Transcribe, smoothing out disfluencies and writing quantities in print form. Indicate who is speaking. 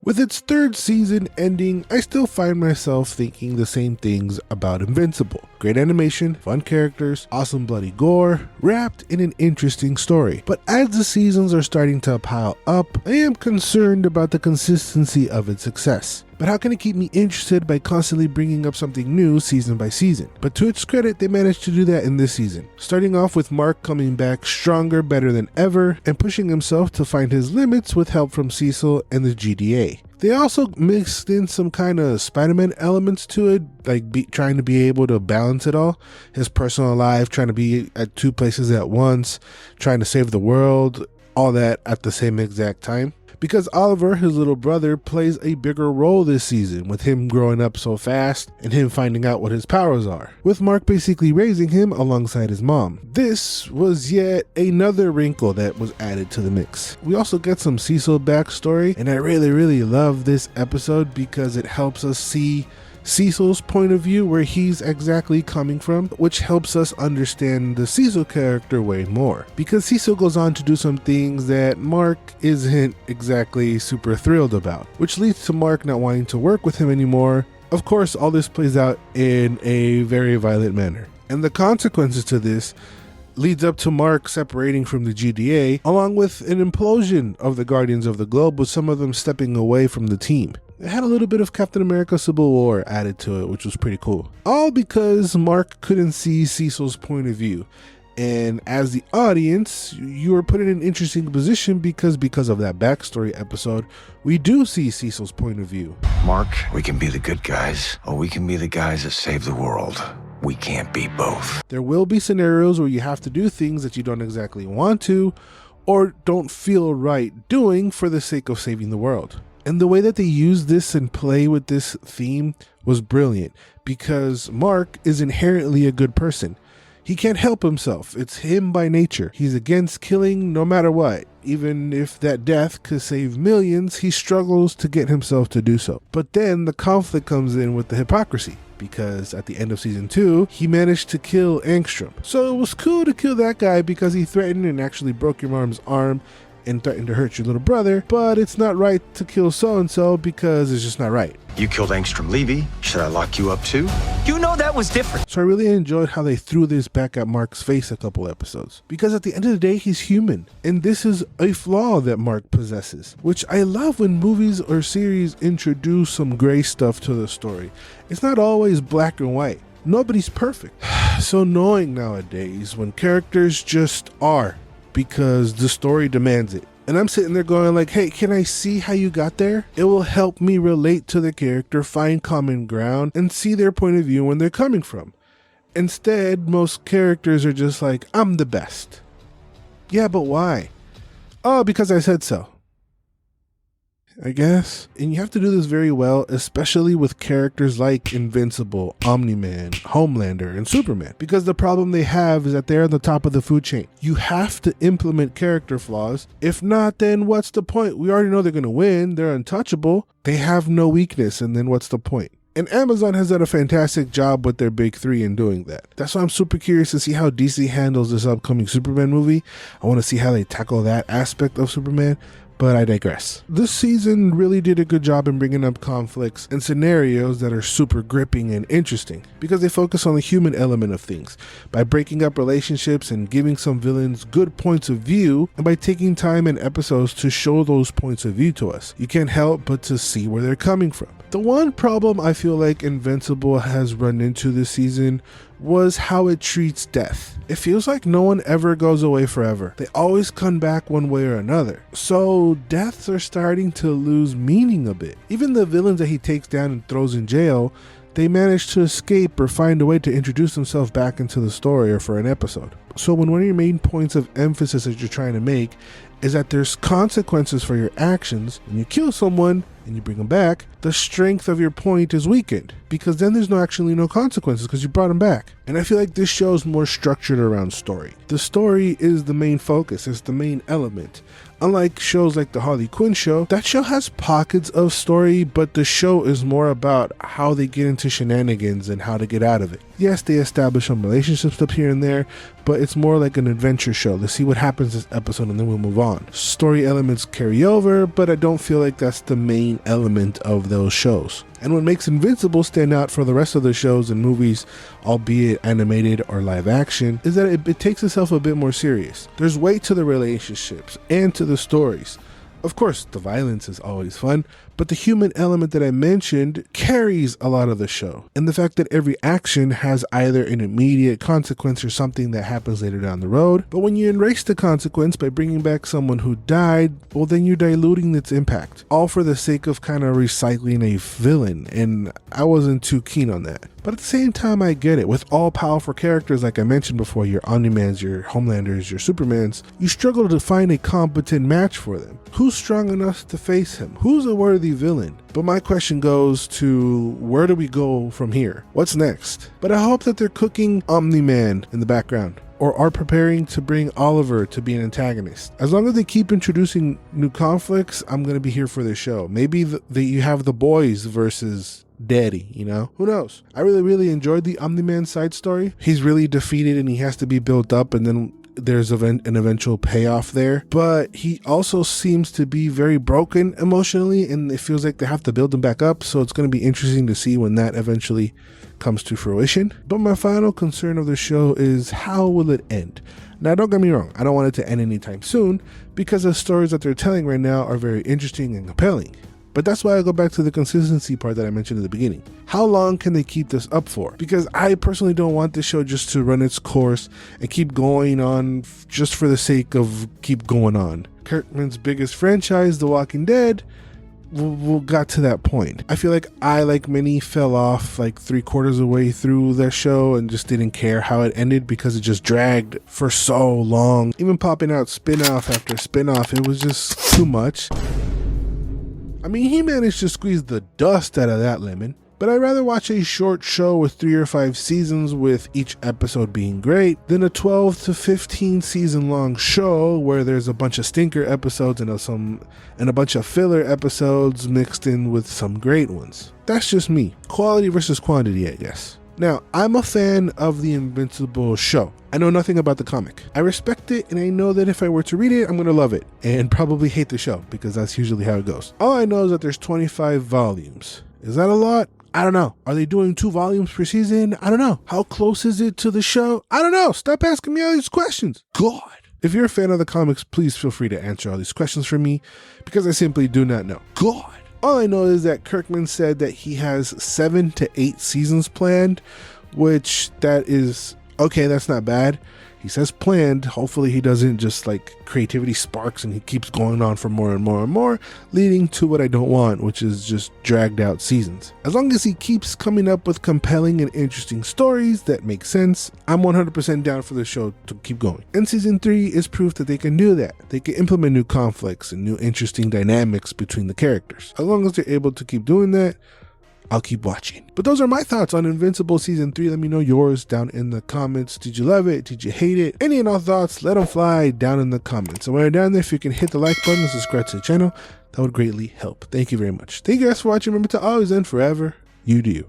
Speaker 1: With its third season ending, I still find myself thinking the same things about Invincible. Great animation, fun characters, awesome bloody gore, wrapped in an interesting story. But as the seasons are starting to pile up, I am concerned about the consistency of its success. But how can it keep me interested by constantly bringing up something new season by season? But to its credit, they managed to do that in this season. Starting off with Mark coming back stronger, better than ever, and pushing himself to find his limits with help from Cecil and the GDA. They also mixed in some kind of Spider-Man elements to it, like trying to be able to balance it all. His personal life, trying to be at two places at once, trying to save the world, all that at the same exact time. Because Oliver, his little brother, plays a bigger role this season, with him growing up so fast and him finding out what his powers are, with Mark basically raising him alongside his mom. This was yet another wrinkle that was added to the mix. We also get some Cecil backstory, and I really love this episode because it helps us see Cecil's point of view, where he's exactly coming from, which helps us understand the Cecil character way more. Because Cecil goes on to do some things that Mark isn't exactly super thrilled about, which leads to Mark not wanting to work with him anymore. Of course, all this plays out in a very violent manner. And the consequences to this leads up to Mark separating from the GDA, along with an implosion of the Guardians of the Globe, with some of them stepping away from the team. It had a little bit of Captain America Civil War added to it, which was pretty cool. All because Mark couldn't see Cecil's point of view. And as the audience, you were put in an interesting position because of that backstory episode, we do see Cecil's point of view.
Speaker 2: Mark, we can be the good guys, or we can be the guys that save the world. We can't be both.
Speaker 1: There will be scenarios where you have to do things that you don't exactly want to, or don't feel right doing for the sake of saving the world. And the way that they use this and play with this theme was brilliant, because Mark is inherently a good person. He can't help himself. It's him by nature. He's against killing no matter what. Even if that death could save millions, he struggles to get himself to do so. But then the conflict comes in with the hypocrisy, because at the end of season 2, he managed to kill Angstrom. So it was cool to kill that guy because he threatened and actually broke your mom's arm and threatened to hurt your little brother, but it's not right to kill so-and-so because it's just not right.
Speaker 2: You killed Angstrom Levy. Should I lock you up too?
Speaker 3: You know that was different.
Speaker 1: So I really enjoyed how they threw this back at Mark's face a couple episodes, because at the end of the day, he's human, and this is a flaw that Mark possesses, which I love when movies or series introduce some gray stuff to the story. It's not always black and white. Nobody's perfect. So annoying nowadays when characters just are, because the story demands it. And I'm sitting there going like, hey, can I see how you got there? It will help me relate to the character, find common ground, and see their point of view when they're coming from. Instead, most characters are just like, I'm the best. Yeah, but why? Oh, because I said so, I guess. And you have to do this very well, especially with characters like Invincible, Omni-Man, Homelander, and Superman, because the problem they have is that they're on the top of the food chain. You have to implement character flaws. If not, then what's the point? We already know they're going to win. They're untouchable. They have no weakness, and then what's the point? And Amazon has done a fantastic job with their big three in doing that. That's why I'm super curious to see how DC handles this upcoming Superman movie. I want to see how they tackle that aspect of Superman. But I digress. This season really did a good job in bringing up conflicts and scenarios that are super gripping and interesting, because they focus on the human element of things by breaking up relationships and giving some villains good points of view, and by taking time in episodes to show those points of view to us. You can't help but to see where they're coming from. The one problem I feel like Invincible has run into this season was how it treats death. It feels like no one ever goes away forever. They always come back one way or another. So deaths are starting to lose meaning a bit. Even the villains that he takes down and throws in jail, they manage to escape or find a way to introduce themselves back into the story or for an episode. So when one of your main points of emphasis that you're trying to make is that there's consequences for your actions, and you kill someone and you bring them back, the strength of your point is weakened, because then there's actually no consequences because you brought them back. And I feel like this show is more structured around story. The story is the main focus, it's the main element. Unlike shows like the Harley Quinn show, that show has pockets of story, but the show is more about how they get into shenanigans and how to get out of it. Yes, they establish some relationships up here and there, but it's more like an adventure show. Let's see what happens this episode and then we'll move on. Story elements carry over, but I don't feel like that's the main element of those shows. And what makes Invincible stand out for the rest of the shows and movies, albeit animated or live action, is that it takes itself a bit more serious. There's weight to the relationships and to the stories. Of course, the violence is always fun, but the human element that I mentioned carries a lot of the show. And the fact that every action has either an immediate consequence or something that happens later down the road. But when you erase the consequence by bringing back someone who died, well, then you're diluting its impact. All for the sake of kind of recycling a villain, and I wasn't too keen on that. But at the same time, I get it. With all powerful characters, like I mentioned before, your Omni-Mans, your Homelanders, your Supermans, you struggle to find a competent match for them. Who's strong enough to face him? Who's a worthy villain? But my question goes to, where do we go from here? What's next? But I hope that they're cooking Omni-Man in the background, or are preparing to bring Oliver to be an antagonist. As long as they keep introducing new conflicts, I'm going to be here for the show. Maybe you have the boys versus Daddy, you know? Who knows? I really enjoyed the Omni-Man side story. He's really defeated and he has to be built up, and then there's an eventual payoff there. But he also seems to be very broken emotionally, and it feels like they have to build him back up, so it's going to be interesting to see when that eventually comes to fruition. But my final concern of the show is, how will it end? Now, don't get me wrong, I don't want it to end anytime soon, because the stories that they're telling right now are very interesting and compelling. But that's why I go back to the consistency part that I mentioned at the beginning. How long can they keep this up for? Because I personally don't want this show just to run its course and keep going on just for the sake of keep going on. Kirkman's biggest franchise, The Walking Dead, got to that point. I feel like I, like many, fell off like 3/4 of the way through the show and just didn't care how it ended because it just dragged for so long. Even popping out spin-off after spin-off, it was just too much. I mean, he managed to squeeze the dust out of that lemon, but I'd rather watch a short show with 3 or 5 seasons with each episode being great than a 12 to 15 season long show where there's a bunch of stinker episodes and a bunch of filler episodes mixed in with some great ones. That's just me. Quality versus quantity, I guess. Now, I'm a fan of the Invincible show. I know nothing about the comic. I respect it, and I know that if I were to read it, I'm going to love it and probably hate the show, because that's usually how it goes. All I know is that there's 25 volumes. Is that a lot? I don't know. Are they doing 2 volumes per season? I don't know. How close is it to the show? I don't know. Stop asking me all these questions. God. If you're a fan of the comics, please feel free to answer all these questions for me, because I simply do not know. God. All I know is that Kirkman said that he has 7 to 8 seasons planned, which that is okay. That's not bad. He says planned. Hopefully he doesn't just like creativity sparks and he keeps going on for more and more and more, leading to what I don't want, which is just dragged out seasons. As long as he keeps coming up with compelling and interesting stories that make sense, I'm 100% down for the show to keep going. And season 3 is proof that they can do that. They can implement new conflicts and new interesting dynamics between the characters. As long as they're able to keep doing that, I'll keep watching. But those are my thoughts on Invincible Season 3. Let me know yours down in the comments. Did you love it? Did you hate it? Any and all thoughts, let them fly down in the comments. And while you're down there, if you can hit the like button and subscribe to the channel, that would greatly help. Thank you very much. Thank you guys for watching. Remember to always and forever, you do you.